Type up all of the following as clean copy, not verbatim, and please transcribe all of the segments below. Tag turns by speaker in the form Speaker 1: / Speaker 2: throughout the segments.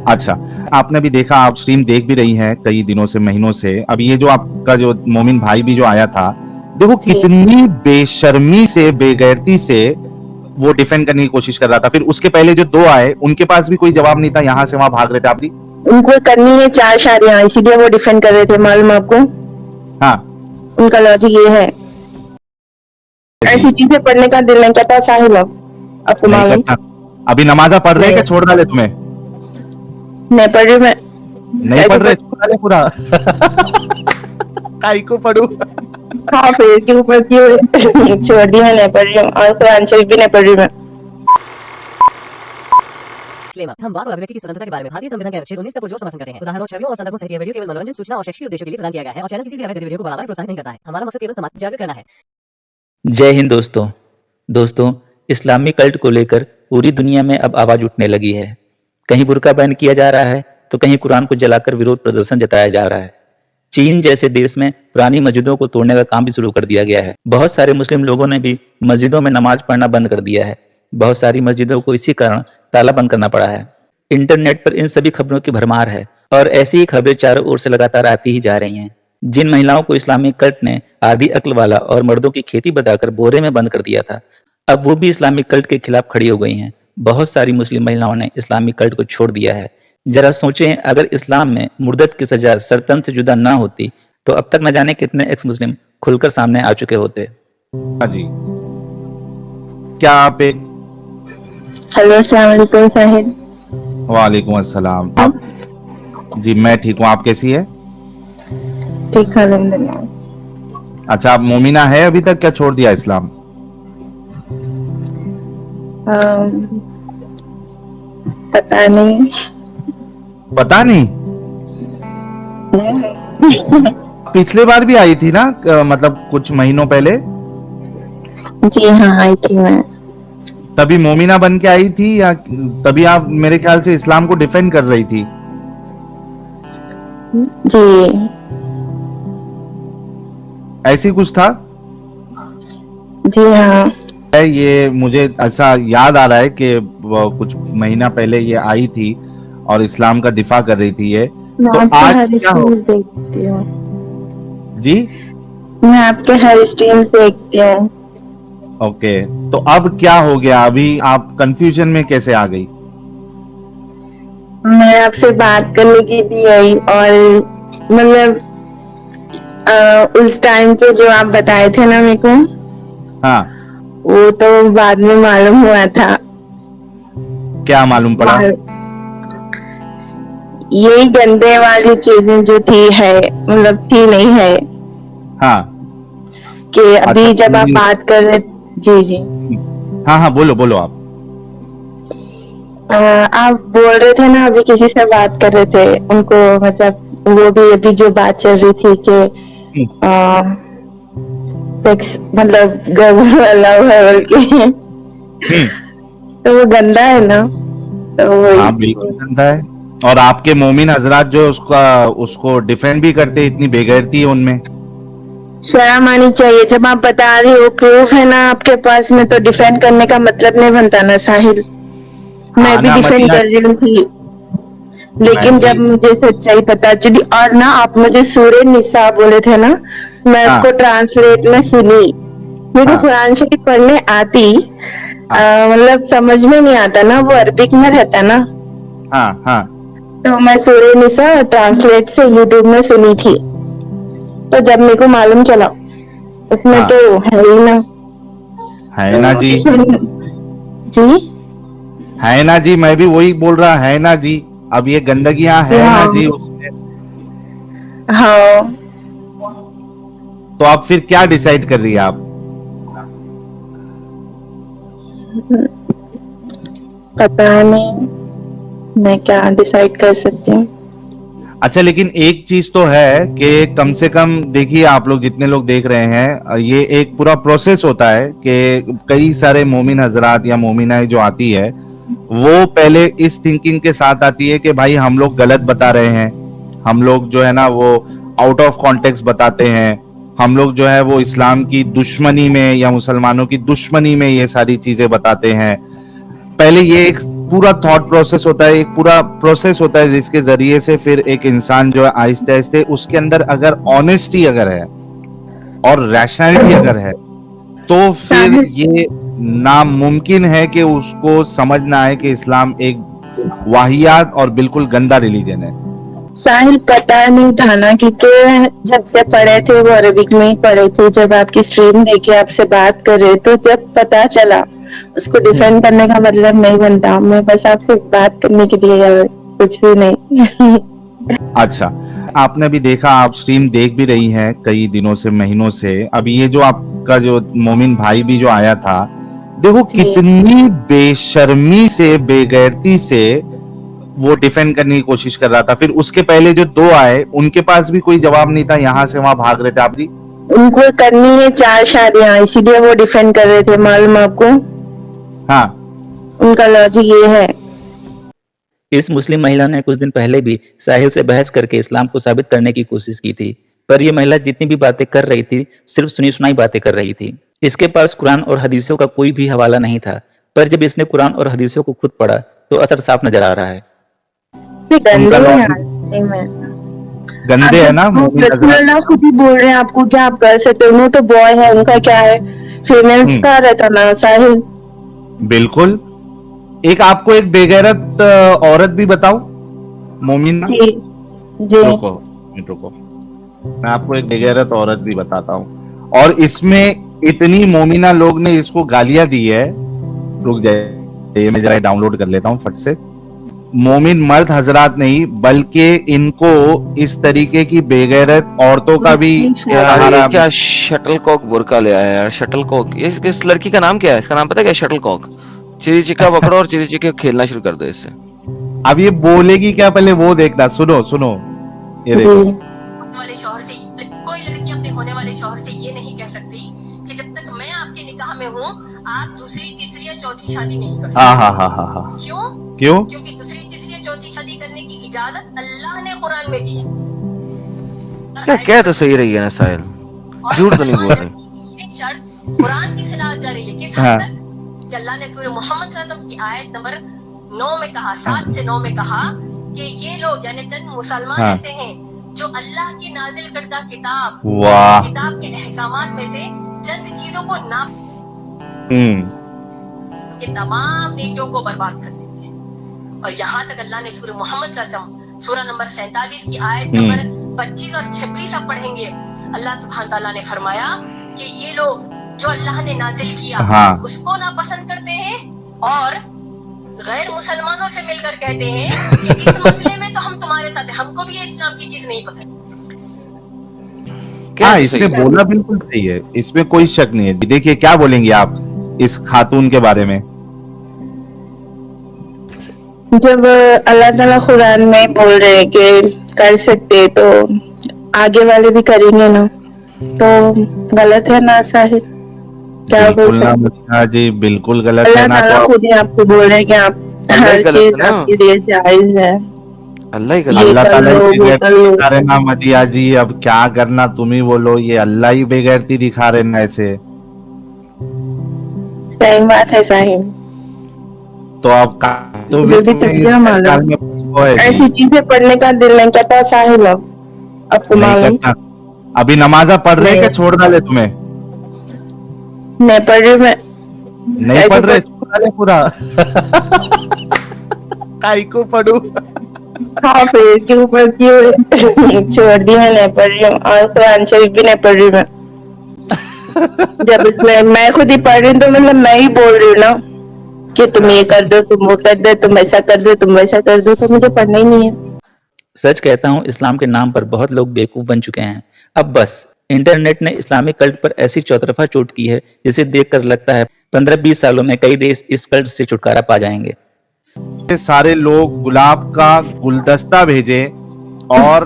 Speaker 1: अच्छा, आपने भी देखा, आप स्ट्रीम देख भी रही हैं कई दिनों से, महीनों से। अब ये जो आपका जो मोमिन भाई भी जो आया था, देखो
Speaker 2: जी।
Speaker 1: कितनी बेशर्मी से, बेगैरती से वो डिफेंड करने की कोशिश कर रहा था। फिर उसके पहले जो दो आए, उनके पास भी कोई जवाब नहीं था, यहाँ से वहां भाग रहे थे। आप भी
Speaker 2: उनको करनी है 4 शादियां, इसीलिए वो डिफेंड कर रहे थे, मालूम आपको?
Speaker 1: हाँ
Speaker 2: उनका लॉजिक ये है।
Speaker 1: जी,
Speaker 2: ऐसी चीजें पढ़ने का दिल नहीं करता साहिल, अब आपको
Speaker 1: नहीं
Speaker 2: मालूम?
Speaker 1: करता। अभी नमाजा पढ़ रहे हैं
Speaker 2: नहीं,
Speaker 1: क्या, छोड़ डाले तुम्हें?
Speaker 2: नहीं पढ़ रही मैं।
Speaker 1: नहीं
Speaker 2: काहे को
Speaker 1: पढ़ रहे,
Speaker 2: पढ़?
Speaker 1: छोड़ डाले पूरा। काई को पढ़ू?
Speaker 2: हाँ, फिर के ऊपर क्यों छोड़ दी? मैं नहीं पढ़ रही हूँ, और कुरान शरीफ भी नहीं पढ़ रही मैं।
Speaker 3: हम वाक और अभिव्यक्ति की स्वतंत्रता के बारे में भारतीय संविधान के अनुच्छेद 19 का पुरजोर समर्थन करते हैं। उदाहरणों, छवियों और संदर्भों सहित यह वीडियो केवल मनोरंजन, सूचना और शैक्षिक उद्देश्यों के लिए प्रदान किया गया है और चैनल किसी भी अवैध गतिविधियों को बढ़ावा या प्रोत्साहित नहीं करता है। हमारा मकसद केवल समाज जागरूक करना है।
Speaker 4: जय हिंद दोस्तों, इस्लामी कल्ट को लेकर पूरी दुनिया में अब आवाज उठने लगी है। कहीं बुर्का बैन किया जा रहा है तो कहीं कुरान को जलाकर विरोध प्रदर्शन जताया जा रहा है। चीन जैसे देश में पुरानी मस्जिदों को तोड़ने का काम भी शुरू कर दिया गया है। बहुत सारे मुस्लिम लोगों ने भी मस्जिदों में नमाज पढ़ना बंद कर दिया है। बहुत सारी मस्जिदों को इसी कारण ताला बंद करना पड़ा है। इंटरनेट पर इन सभी खबरों की भरमार है और ऐसी ही खबरें चारों ओर से लगातार आती ही जा रही हैं। जिन महिलाओं को इस्लामिक कल्ट ने आधी अक्ल वाला और मर्दों की खेती बताकर बोरे में बंद कर दिया था, अब वो भी इस्लामिक कल्ट के खिलाफ खड़ी हो गई हैं। बहुत सारी मुस्लिम महिलाओं ने इस्लामिक कल्ट को छोड़ दिया है। जरा सोचें, अगर इस्लाम में मुर्दत की सजा सरतन से जुदा ना होती तो अब तक न जाने कितने एक्स मुस्लिम खुलकर सामने आ चुके होते।
Speaker 1: हाँ जी, क्या आप एक
Speaker 2: हेलो, अस्सलाम वालेकुम साहिल।
Speaker 1: वालेकुम अस्सलाम। आप जी, मैं ठीक हूँ, आप कैसी है?
Speaker 2: ठीक है, अल्हम्दुलिल्लाह।
Speaker 1: अच्छा, आप मोमिना है अभी तक, क्या छोड़ दिया इस्लाम?
Speaker 2: पता नहीं।
Speaker 1: पता नहीं। पिछले बार भी आई थी ना, मतलब कुछ महीनों पहले?
Speaker 2: जी हाँ, आई थी मैं।
Speaker 1: तभी मोमिना बन के आई थी, या तभी आप मेरे ख्याल से इस्लाम को डिफेंड कर रही थी?
Speaker 2: जी,
Speaker 1: ऐसी कुछ था?
Speaker 2: जी हाँ।
Speaker 1: ये मुझे ऐसा याद आ रहा है कि कुछ महीना पहले ये आई थी और इस्लाम का दिफा कर रही थी ये।
Speaker 2: मैं
Speaker 1: तो
Speaker 2: आपके
Speaker 1: आज
Speaker 2: हर
Speaker 1: क्या हो?
Speaker 2: स्ट्रीम्स देखती हूँ।
Speaker 1: जी,
Speaker 2: मैं आपके हर स्ट्रीम्स देखती हूँ।
Speaker 1: ओके। तो अब क्या हो गया? अभी आप कंफ्यूजन में कैसे आ गई?
Speaker 2: मैं आपसे बात करने की भी आई, और मतलब उस टाइम पे जो आप बताए थे ना मेरे को,
Speaker 1: हाँ,
Speaker 2: वो तो बाद में मालूम हुआ था।
Speaker 1: क्या मालूम पड़ा?
Speaker 2: यही गंदे वाली चीजें जो थी है, मतलब थी नहीं है,
Speaker 1: हाँ,
Speaker 2: कि अभी
Speaker 1: अच्छा,
Speaker 2: जब आप बात कर रहे। जी जी।
Speaker 1: हाँ हाँ, बोलो बोलो आप।
Speaker 2: आप बोल रहे थे ना, अभी किसी से बात कर रहे थे, उनको मतलब वो भी अभी जो बात चल रही थी कि सेक्स मतलब गर्भ अलाउ है बोल के, तो वो गंदा है ना, तो वही।
Speaker 1: हाँ, बिल्कुल गंदा है। और आपके मोमिन हजरात जो उसको डिफेंड भी करते, इतनी बेगैरती है उनमें।
Speaker 2: शर्म आनी चाहिए। जब आप बता रही हो, प्रूफ है ना आपके पास में, तो डिफेंड करने का मतलब नहीं बनता ना साहिल। मैं भी डिफेंड कर रही हूँ, लेकिन जब मुझे सच्चाई पता चली, और ना आप मुझे सूरे निसा बोले थे ना, मैं उसको ट्रांसलेट में सुनी। मुझे कुरान शरीफ पढ़ने आती, मतलब समझ में नहीं आता ना, वो अरबिक में रहता ना।
Speaker 1: हाँ हाँ।
Speaker 2: तो मैं सूरे निसा ट्रांसलेट से यूट्यूब में सुनी थी, तो जब मेरे को मालूम चला उसमें तो है ही ना।
Speaker 1: है ना जी,
Speaker 2: जी
Speaker 1: है ना जी, मैं भी वही बोल रहा, है ना जी। अब ये गंदगियां है ना जी उसमें।
Speaker 2: हाँ,
Speaker 1: तो आप फिर क्या डिसाइड कर रही है आप?
Speaker 2: पता नहीं मैं क्या डिसाइड कर सकती हूँ।
Speaker 1: अच्छा, लेकिन एक चीज तो है कि कम से कम देखिए, आप लोग जितने लोग देख रहे हैं, ये एक पूरा प्रोसेस होता है कि कई सारे मोमिन हजरात या मोमिनाएं जो आती है, वो पहले इस थिंकिंग के साथ आती है कि भाई हम लोग गलत बता रहे हैं, हम लोग जो है ना वो आउट ऑफ कॉन्टेक्स्ट बताते हैं, हम लोग जो है वो इस्लाम की दुश्मनी में या मुसलमानों की दुश्मनी में ये सारी चीजें बताते हैं। पहले ये एक पूरा थॉट प्रोसेस होता है, एक पूरा प्रोसेस होता है जिसके जरिए से फिर एक इंसान जो है आहिस्ते आहिस्ते उसके अंदर अगर ऑनेस्टी अगर है और रैशनैलिटी अगर है तो फिर ये नामुमकिन है कि उसको समझ ना आए कि इस्लाम एक वाहियात और बिल्कुल गंदा रिलीजन है।
Speaker 2: साहिल पता नहीं था ना, क्योंकि जब से पढ़े थे वो अरबिक में ही पढ़े थे, जब आपकी स्ट्रीम देखे आपसे बात कर रहे तो जब पता चला उसको डिफेंड करने का मतलब नहीं बनता, मैं बस आपसे बात करने के लिए यार, कुछ भी नहीं।
Speaker 1: अच्छा, आपने भी देखा, आप स्ट्रीम देख भी रही हैं कई दिनों से, महीनों से। अभी ये जो आपका जो मोमिन भाई भी जो आया था, देखो कितनी बेशर्मी से बेगैरती से वो डिफेंड करने की कोशिश कर रहा था। फिर उसके पहले जो दो आए उनके पास भी कोई जवाब नहीं था, यहाँ से वहां भाग रहे थे। आप जी
Speaker 2: उनको करनी है 4 शादियां, इसीलिए वो डिफेंड कर रहे थे, मालूम आपको?
Speaker 1: हाँ,
Speaker 2: उनका लॉजिक ये है।
Speaker 4: इस मुस्लिम महिला ने कुछ दिन पहले भी साहिल से बहस करके इस्लाम को साबित करने की कोशिश की थी, पर यह महिला जितनी भी बातें कर रही थी सिर्फ सुनी सुनाई बातें कर रही थी। इसके पास कुरान और हदीसों का कोई भी हवाला नहीं था, पर जब इसने कुरान और हदीसों को खुद पढ़ा तो असर साफ नजर आ रहा है।
Speaker 2: ये गंदे
Speaker 1: उनका
Speaker 2: हैं
Speaker 1: लॉजिक
Speaker 2: यार, सही में।
Speaker 1: गंदे है ना।
Speaker 2: अल्लाह खुद ही बोल रहे हैं आपको, क्या आप कर सकते हो? वो तो बॉय है, उनका क्या है? फीमेल्स का रहता ना साहिल।
Speaker 1: बिल्कुल। एक आपको एक बेगैरत औरत भी बताऊं, मोमिना?
Speaker 2: जी जी
Speaker 1: रुको, मैं आपको एक बेगैरत औरत भी बताता हूँ। और इसमें इतनी मोमिना लोग ने इसको गालियां दी है, रुक जाइए मैं जरा डाउनलोड कर लेता हूँ फट से। मोमिन मर्द हजरात नहीं, बल्कि इनको इस तरीके की बेगैरत औरतों का भी
Speaker 5: यार ये क्या शटल कॉक बुर्का ले आया यार, शटल कॉक। ये इस लड़की का नाम क्या है? इसका नाम पता है क्या? Shuttlecock. चिड़ी चिक्का पकड़ो और चिड़ी चिक्के खेलना शुरू कर दो इससे।
Speaker 1: अब ये बोलेगी क्या, पहले वो देखना। सुनो सुनो, ये देखो।
Speaker 3: वाले शौहर से कोई लड़की अपने होने वाले शौहर से ये नहीं कह सकती कि जब तक मैं आपके निकाह में हूँ आप दूसरी तीसरी या चौथी शादी नहीं कर सकते।
Speaker 1: हाँ। क्यों?
Speaker 3: क्योंकि दूसरी तीसरी या चौथी शादी करने की इजाजत अल्लाह ने कुरान में दी है।
Speaker 5: क्या कह तो सही रही है ना साहिल, झूठ तो नहीं बोल रही।
Speaker 3: एक शर्त कुरान के खिलाफ जा रही है, किस हद तक कि अल्लाह ने सूरह मोहम्मद सल्लल्लाहु अलैहि वसल्लम की आयत नंबर 9 में कहा, 7 से 9 में कहा कि ये लोग यानी चंद मुसलमान ऐसे हैं जो अल्लाह की नाजिल करदा किताब के अहकामात में से चंद चीजों को ना के तमाम नेकियों को बर्बाद कर देते हैं। और यहाँ तक अल्लाह ने सूरह मोहम्मद सल्लल्लाहु अलैहि वसल्लम सूरह नंबर 47 की आयत नंबर 25 और 26 आप पढ़ेंगे, अल्लाह सुब्हान तआला ने फरमाया कि ये लोग जो अल्लाह ने नाजिल किया उसको नापसंद करते हैं और गैर मुसलमानों से मिलकर कहते हैं कि इस मसले में तो हम तुम्हारे साथ हैं, हमको भी ये इस्लाम की चीज नहीं पसंद।
Speaker 1: हाँ, इसने बोला बिल्कुल सही है, इसमें कोई शक नहीं है। देखिए क्या बोलेंगे आप इस खातून के बारे में?
Speaker 2: जब अल्लाह ताला कुरान में बोल रहे हैं कि कर सकते तो आगे वाले भी करेंगे ना, तो गलत है ना साहिब? क्या बोल सकते हैं
Speaker 1: जी? बिल्कुल गलत है ना।
Speaker 2: अल्लाह ताला खुद ही आपको बोल रहे हैं कि आप हर चीज आपके लिए जायज है।
Speaker 1: अल्लाह ताला दिखा रहे ना मदिया जी, अब क्या करना तुम ही बोलो। ये अल्लाह ही बेगैरती दिखा रहे ना ऐसे।
Speaker 2: सही बात है साहिब।
Speaker 1: तो अब तो भी ऐसी
Speaker 2: चीजें पढ़ने का दिल नहीं करता साहिब। अब आपको मालूम,
Speaker 1: अभी नमाजा पढ़ रहे क्या छोड़ डाले तुम्हें?
Speaker 2: नहीं पढ़ रही मैं।
Speaker 1: नहीं पढ़ रहे, छोड़ डाले पूरा। काई को पढ़ू?
Speaker 2: हाँ फिर के ऊपर क्यों छोड़ दी? मैं नहीं पढ़ रही हूँ और कुरान शरीफ भी नहीं पढ़ रही मैं। जब इसमें मैं खुद ही पढ़ रही हूँ तो मतलब मैं ही बोल रही हूँ ना कि तुम ये कर दो, तुम वो कर दो, तुम ऐसा कर दो, तुम वैसा कर दो, तो मुझे पढ़ना ही नहीं है।
Speaker 4: सच कहता हूँ, इस्लाम के नाम पर बहुत लोग बेवकूफ बन चुके हैं। अब बस इंटरनेट ने इस्लामिक कल्ट पर ऐसी चौतरफा चोट की है जिसे देखकर लगता है 15-20 सालों में कई देश इस कल्ट से छुटकारा पा जाएंगे।
Speaker 1: सारे लोग गुलाब का गुलदस्ता भेजे और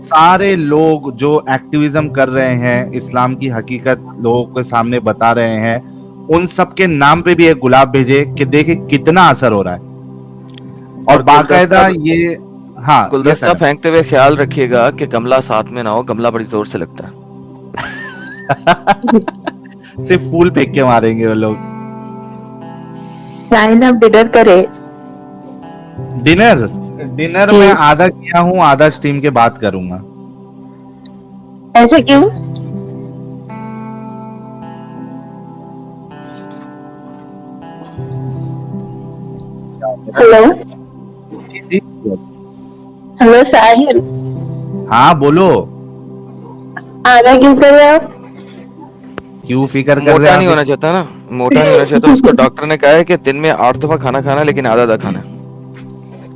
Speaker 1: सारे लोग जो एक्टिविज्म कर रहे हैं, इस्लाम की हकीकत लोगों के सामने बता रहे हैं, उन सब के नाम पे भी एक गुलाब भेजे कि देखे कितना असर हो रहा है। और बाकायदा ये
Speaker 5: गुलदस्ता फेंकते हुए ख्याल रखिएगा कि गमला साथ में ना हो, गमला बड़ी जोर से लगता है।
Speaker 1: सिर्फ फूल फेंक के मारेंगे वो लोग।
Speaker 2: शायद आप डिनर करे।
Speaker 1: डिनर डिनर
Speaker 2: जी।
Speaker 1: में आधा किया हूँ, आधा स्ट्रीम के बाद करूंगा।
Speaker 2: ऐसे क्यों? हेलो
Speaker 1: जी,
Speaker 2: हेलो साहिल,
Speaker 1: हाँ बोलो।
Speaker 2: आधा क्यों कर रहे हो आप?
Speaker 1: क्यों फिक्र कर रहे
Speaker 5: मोटा
Speaker 1: हैं
Speaker 5: नहीं
Speaker 1: आप?
Speaker 5: होना चाहता ना, मोटा नहीं होना चाहता। उसको डॉक्टर ने कहा है कि दिन में 8 दफा खाना खाना, लेकिन आधा आधा खाना है।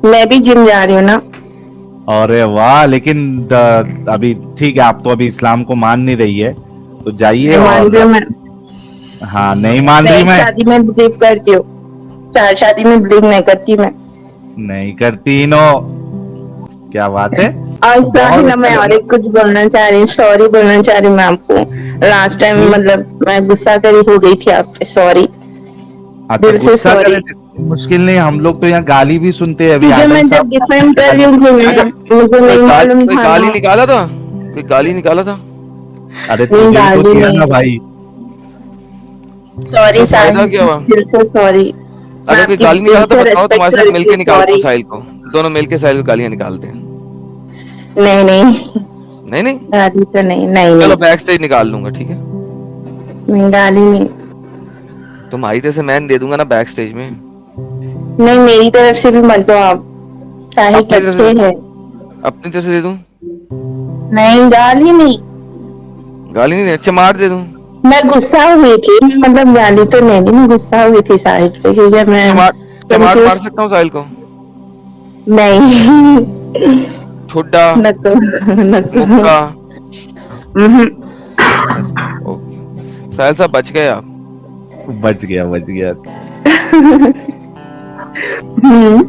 Speaker 2: मैं भी जिम जा रही हूँ ना।
Speaker 1: अरे वाह, लेकिन अभी ठीक है, आप तो अभी इस्लाम को मान नहीं रही है, तो जाइए।
Speaker 2: मैं मान रही
Speaker 1: और
Speaker 2: हूँ,
Speaker 1: हाँ, नहीं मान
Speaker 2: मैं
Speaker 1: रही
Speaker 2: एक
Speaker 1: मैं।
Speaker 2: शादी में बिलीव करती हूँ, 4 शादी में बिलीव नहीं करती मैं।
Speaker 1: नहीं करती नो, क्या बात है।
Speaker 2: और
Speaker 1: बहुत
Speaker 2: साहिल,
Speaker 1: अच्छा
Speaker 2: मैं और
Speaker 1: लगा।
Speaker 2: एक कुछ बोलना चाह रही हूँ, सॉरी बोलना चाह रही हूँ मैं आपको। लास्ट टाइम
Speaker 1: क्यों?
Speaker 2: मतलब मैं गुस्सा करी हो गई थी आप पे, सॉरी,
Speaker 1: अच्छा,
Speaker 2: दिल से
Speaker 1: गुस्सा
Speaker 2: सॉरी।
Speaker 1: करे थे? मुश्किल नहीं, हम लोग तो यहाँ गाली भी सुनते हैं। अभी
Speaker 2: क्योंकि
Speaker 1: आदम
Speaker 2: मैं जब
Speaker 1: साहब
Speaker 2: डिफेंड कर रही
Speaker 1: गाली।
Speaker 2: हूँ
Speaker 5: अच्छा,
Speaker 2: मुझे नहीं मालूम
Speaker 5: कोई
Speaker 2: था
Speaker 5: गाली
Speaker 2: ना।
Speaker 5: निकाला था? कोई गाली निकाला था?
Speaker 1: अरे
Speaker 2: नहीं,
Speaker 1: तुझे भी तो
Speaker 2: गाली
Speaker 1: दिया ना
Speaker 2: नहीं।
Speaker 1: भाई।
Speaker 2: सॉरी
Speaker 5: तो फायदा
Speaker 2: साहिल,
Speaker 5: क्या हुआ?
Speaker 2: दिल से सॉरी। मैं
Speaker 5: अगर कोई
Speaker 2: आपकी
Speaker 5: गाली
Speaker 2: दिल
Speaker 5: निकाला तो
Speaker 2: से
Speaker 5: बताओ,
Speaker 2: रेस्पेक्ट
Speaker 5: तुम्हारे साथ
Speaker 2: करती
Speaker 5: मिलके
Speaker 2: हूँ,
Speaker 5: निकालता हूँ
Speaker 2: सॉरी।
Speaker 5: साहिल को। दोनों मिलके साहिल को गालियां निकालते हैं।
Speaker 2: नहीं नहीं,
Speaker 5: नहीं नहीं,
Speaker 2: गाली तो नहीं, नहीं
Speaker 5: चलो
Speaker 2: नहीं,
Speaker 5: बैक स्टेज निकाल लूंगा, ठीक है।
Speaker 2: नहीं गाली नहीं।
Speaker 5: तुम्हारी तरफ से मैं दे दूंगा ना बैक स्टेज में।
Speaker 2: नहीं, मेरी तरफ से भी मत दो आप, साहिल
Speaker 5: अपनी तरफ
Speaker 2: अच्छे
Speaker 5: से,
Speaker 2: है।
Speaker 5: अपनी तरफ से दे दूं?
Speaker 2: नहीं, गाली नहीं।
Speaker 5: गाली नहीं दे, अच्छा मार दे दूं?
Speaker 2: मैं गुस्सा हुई थी, मतलब गाली तो नहीं दी, मैं गुस्सा हुई थी साहिल पे, क्योंकि मैं
Speaker 5: चमाट, चमाट मार
Speaker 2: कंफ्यूज।
Speaker 5: सकता हूँ साहिल को?
Speaker 2: नहीं,
Speaker 5: ठुड्डा,
Speaker 2: न तो, न तो।
Speaker 5: मुक्का?
Speaker 2: हम्म।
Speaker 5: अच्छा ओके, साहिल साहब बच गए आप।
Speaker 1: बच गया, बच गया।
Speaker 2: हम्म।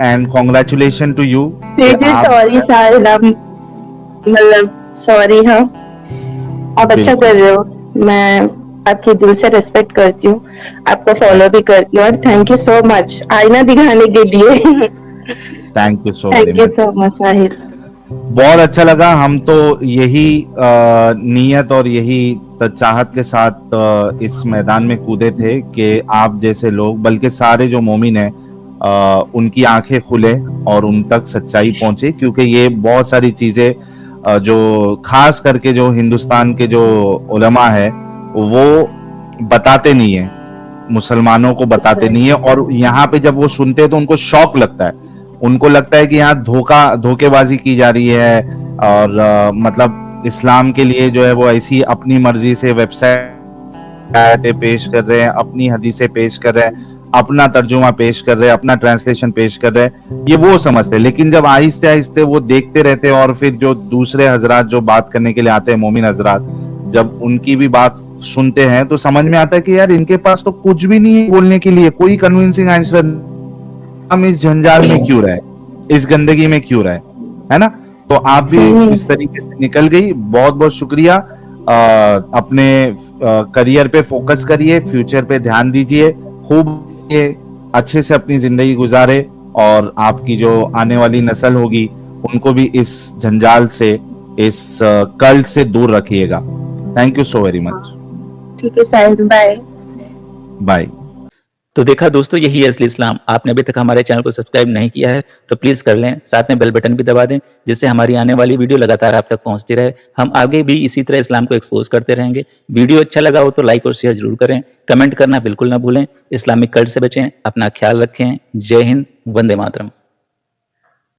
Speaker 1: एंड कॉन्ग्रेचुलेशन टू यू कि आप
Speaker 2: सॉरी साहिल, आप मतलब सॉरी, हाँ, आप अच्छा कर
Speaker 1: बिल्कुल।
Speaker 2: रहे हो। मैं आपकी दिल से रिस्पेक्ट करती हूँ, आपको फॉलो भी करती हूँ, और थैंक यू सो मच आईना दिखाने के लिए।
Speaker 1: Thank you so very
Speaker 2: thank you
Speaker 1: much.
Speaker 2: So much Sahil.
Speaker 1: बहुत अच्छा लगा। हम तो यही नीयत और यही चाहत के साथ इस मैदान में कूदे थे कि आप जैसे लोग, बल्कि सारे जो मोमिन हैं, उनकी आंखें खुले और उन तक सच्चाई पहुंचे, क्योंकि ये बहुत सारी चीजें जो खास करके जो हिंदुस्तान के जो उलमा है वो बताते नहीं है, मुसलमानों को बताते नहीं है। और यहाँ पे जब वो सुनते हैं तो उनको शौक लगता है। उनको लगता है कि यहाँ धोखेबाजी की जा रही है, और मतलब इस्लाम के लिए जो है वो ऐसी अपनी मर्जी से वेबसाइट पेश कर रहे हैं, अपनी हदीसें पेश कर रहे हैं, अपना तर्जुमा पेश कर रहे हैं, अपना ट्रांसलेशन पेश कर रहे हैं, ये वो समझते हैं। लेकिन जब आहिस्ते आहिस्ते वो देखते रहते हैं, और फिर जो दूसरे हजरात जो बात करने के लिए आते हैं, मोमिन हजरात, जब उनकी भी बात सुनते हैं तो समझ में आता है कि यार इनके पास तो कुछ भी नहीं है बोलने के लिए, कोई कन्विंसिंग आंसर। हम इस जंजाल में क्यों रहे, इस गंदगी में क्यों रहे, है ना। तो आप भी इस तरीके से निकल गई, बहुत बहुत शुक्रिया। अपने करियर पे फोकस करिए, फ्यूचर पे ध्यान दीजिए, खूब ये अच्छे से अपनी जिंदगी गुजारे, और आपकी जो आने वाली नस्ल होगी उनको भी इस जंजाल से, इस कल्ट से दूर रखिएगा। Thank you so very much.
Speaker 2: ठीक है साहिल, बाय।
Speaker 1: बाय।
Speaker 4: तो देखा दोस्तों, यही है असली इस्लाम। आपने अभी तक हमारे चैनल को सब्सक्राइब नहीं किया है तो प्लीज़ कर लें, साथ में बेल बटन भी दबा दें, जिससे हमारी आने वाली वीडियो लगातार आप तक पहुंचती रहे। हम आगे भी इसी तरह इस्लाम को एक्सपोज करते रहेंगे। वीडियो अच्छा लगा हो तो लाइक और शेयर जरूर करें, कमेंट करना बिल्कुल ना भूलें। इस्लामिक कल्ट से बचें, अपना ख्याल रखें। जय हिंद, वंदे मातरम।